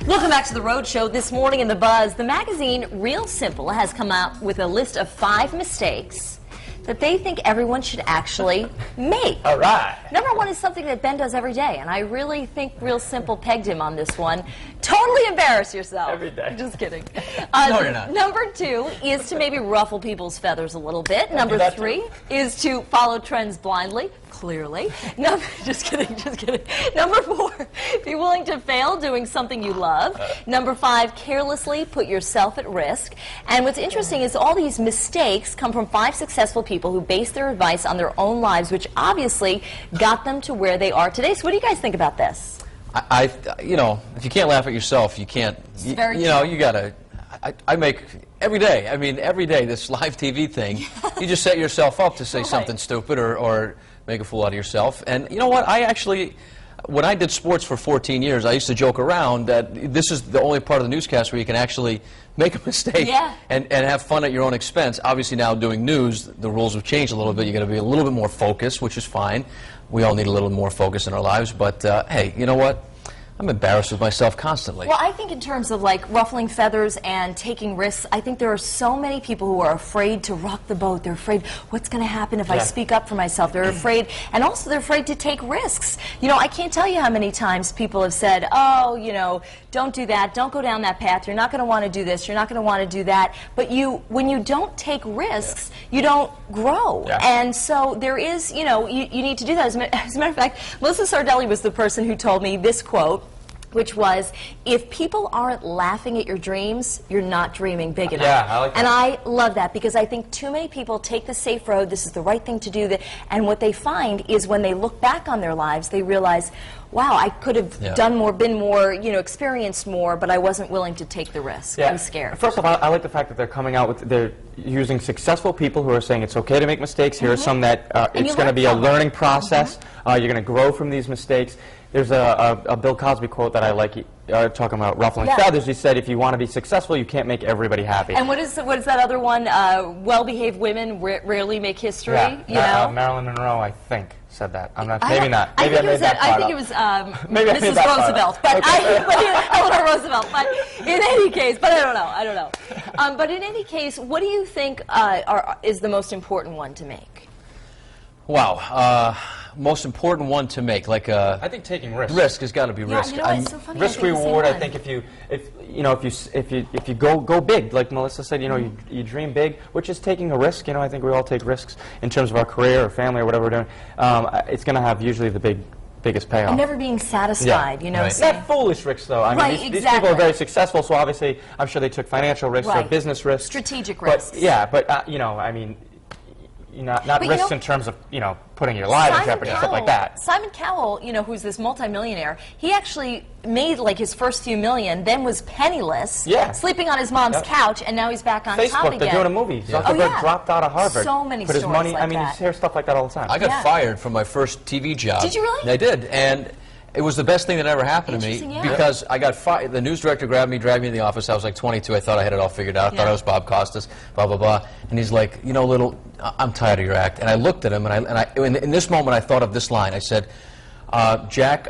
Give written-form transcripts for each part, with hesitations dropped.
Welcome back to The Rhode Show. This morning in The Buzz, the magazine Real Simple has come out with a list of 5 mistakes that they think everyone should actually make. All right. Number 1 is something that Ben does every day, and I really think Real Simple pegged him on this one. Totally embarrass yourself. Every day. Just kidding. No, you're not. Number 2 is to maybe ruffle people's feathers a little bit. Number 3 is to follow trends blindly. Clearly. Just kidding, just kidding. Number 4, be willing to fail doing something you love. Number 5, carelessly put yourself at risk. And what's interesting is all these mistakes come from 5 successful people who base their advice on their own lives, which obviously got them to where they are today. So what do you guys think about this? You know, if you can't laugh at yourself, you can't, you know, you gotta, I make, every day, I mean, every day, this live TV thing, you just set yourself up to say something stupid or make a fool out of yourself. And you know what, I actually, when I did sports for 14 years, I used to joke around that this is the only part of the newscast where you can actually make a mistake and have fun at your own expense. Obviously now doing news, the rules have changed a little bit. You've got to be a little bit more focused, which is fine. We all need a little more focus in our lives. But hey, you know what? I'm embarrassed with myself constantly. Well, I think in terms of like ruffling feathers and taking risks, I think there are so many people who are afraid to rock the boat. They're afraid, what's going to happen if I speak up for myself? They're afraid, and also they're afraid to take risks. You know, I can't tell you how many times people have said, oh, you know, don't do that, don't go down that path, you're not going to want to do this, you're not going to want to do that. But when you don't take risks, you don't grow. And so there is, you know, you need to do that. As a matter of fact, Melissa Sardelli was the person who told me this quote, which was, if people aren't laughing at your dreams, you're not dreaming big enough. Yeah, I like that. And I love that, because I think too many people take the safe road, this is the right thing to do, and what they find is when they look back on their lives, they realize, wow, I could have done more, been more, you know, experienced more, but I wasn't willing to take the risk. I'm scared. First of all, I like the fact that they're coming out with, they're using successful people who are saying it's okay to make mistakes. Here are some that it's going to be a learning process. You're going to grow from these mistakes. There's a Bill Cosby quote that I like, talking about ruffling feathers. He said, if you want to be successful, you can't make everybody happy. And what is that other one? Well-behaved women rarely make history. You know? Marilyn Monroe, I think, said that. I'm not. Maybe not. Maybe I made that part up. I think it was maybe Mrs. Roosevelt, but Eleanor Roosevelt. But in any case, but I don't know. But in any case, what do you think is the most important one to make? Wow. Most important one to make, like I think taking risk. Risk has got to be risk. You know, it's so funny. Risk reward. I think if you go big, like Melissa said, you know, you dream big, which is taking a risk. You know, I think we all take risks in terms of our career or family or whatever we're doing. It's going to have usually the biggest payoff. And never being satisfied, you know. Not foolish risks, though. I mean, these people are very successful, so obviously, I'm sure they took financial risks or business risks. Strategic risks. But you know, I mean, not risks in terms of, you know, putting your life in jeopardy and stuff like that. Simon Cowell, you know, who's this multimillionaire, he actually made like his first few million, then was penniless, sleeping on his mom's couch, and now he's back on top again. They're doing a movie. Zuckerberg dropped out of Harvard. So many put his stories money, like I mean, you hear stuff like that all the time. I got fired from my first TV job. Did you really? I did, and it was the best thing that ever happened to me because I got fired. The news director grabbed me, dragged me in the office. I was like 22. I thought I had it all figured out. I thought I was Bob Costas, blah, blah, blah. And he's like, you know, I'm tired of your act. And I looked at him, and in this moment, I thought of this line. I said, Jack,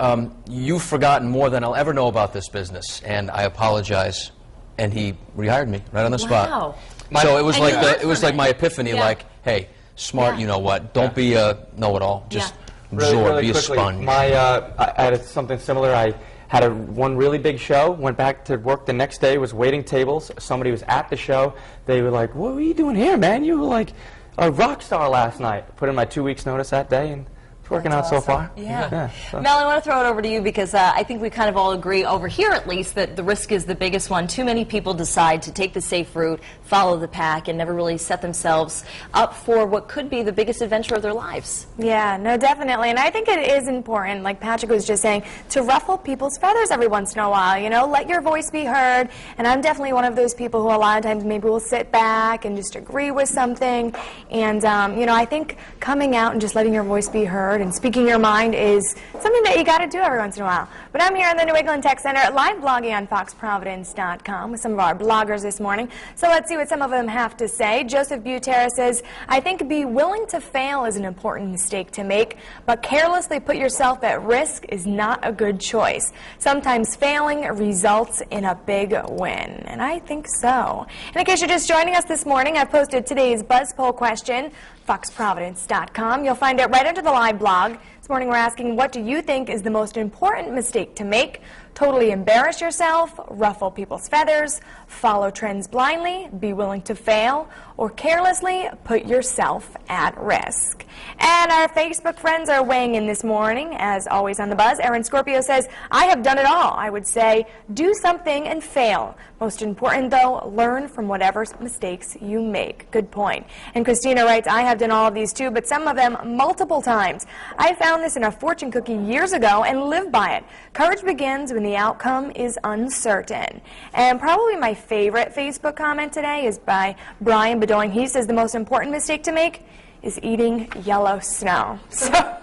you've forgotten more than I'll ever know about this business, and I apologize. And he rehired me right on the spot. So it was like my epiphany, like, hey, smart, you know what? Don't be a know-it-all. Just absorb, be a sponge. I had something similar. I had one really big show, went back to work the next day, was waiting tables. Somebody was at the show. They were like, what were you doing here, man? You were like a rock star last night. Put in my 2 weeks notice that day, and it's working out so far. So. Mel, I want to throw it over to you because I think we kind of all agree, over here at least, that the risk is the biggest one. Too many people decide to take the safe route, follow the pack, and never really set themselves up for what could be the biggest adventure of their lives. Yeah, no, definitely. And I think it is important, like Patrick was just saying, to ruffle people's feathers every once in a while. You know, let your voice be heard. And I'm definitely one of those people who a lot of times maybe will sit back and just agree with something. And, you know, I think coming out and just letting your voice be heard heard and speaking your mind is something that you got to do every once in a while. But I'm here in the New England Tech Center live blogging on foxprovidence.com with some of our bloggers this morning. So let's see what some of them have to say. Joseph Butera says, I think be willing to fail is an important mistake to make, but carelessly put yourself at risk is not a good choice. Sometimes failing results in a big win. And I think so. And in case you're just joining us this morning, I've posted today's Buzz Poll question, foxprovidence.com. You'll find it right under the live blog. This morning we're asking, what do you think is the most important mistake to make? Totally embarrass yourself, ruffle people's feathers, follow trends blindly, be willing to fail, or carelessly put yourself at risk. And our Facebook friends are weighing in this morning, as always on The Buzz. Aaron Scorpio says, I have done it all. I would say, do something and fail. Most important, though, learn from whatever mistakes you make. Good point. And Christina writes, I have done all of these too, but some of them multiple times. I found this in a fortune cookie years ago and live by it. Courage begins when the outcome is uncertain. And probably my favorite Facebook comment today is by Brian Bedoin. He says the most important mistake to make is eating yellow snow. So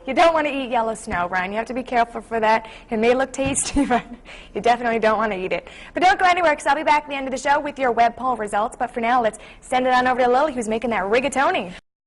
you don't want to eat yellow snow, Brian. You have to be careful for that. It may look tasty, but you definitely don't want to eat it. But don't go anywhere, because I'll be back at the end of the show with your web poll results. But for now, let's send it on over to Lily, who's making that rigatoni.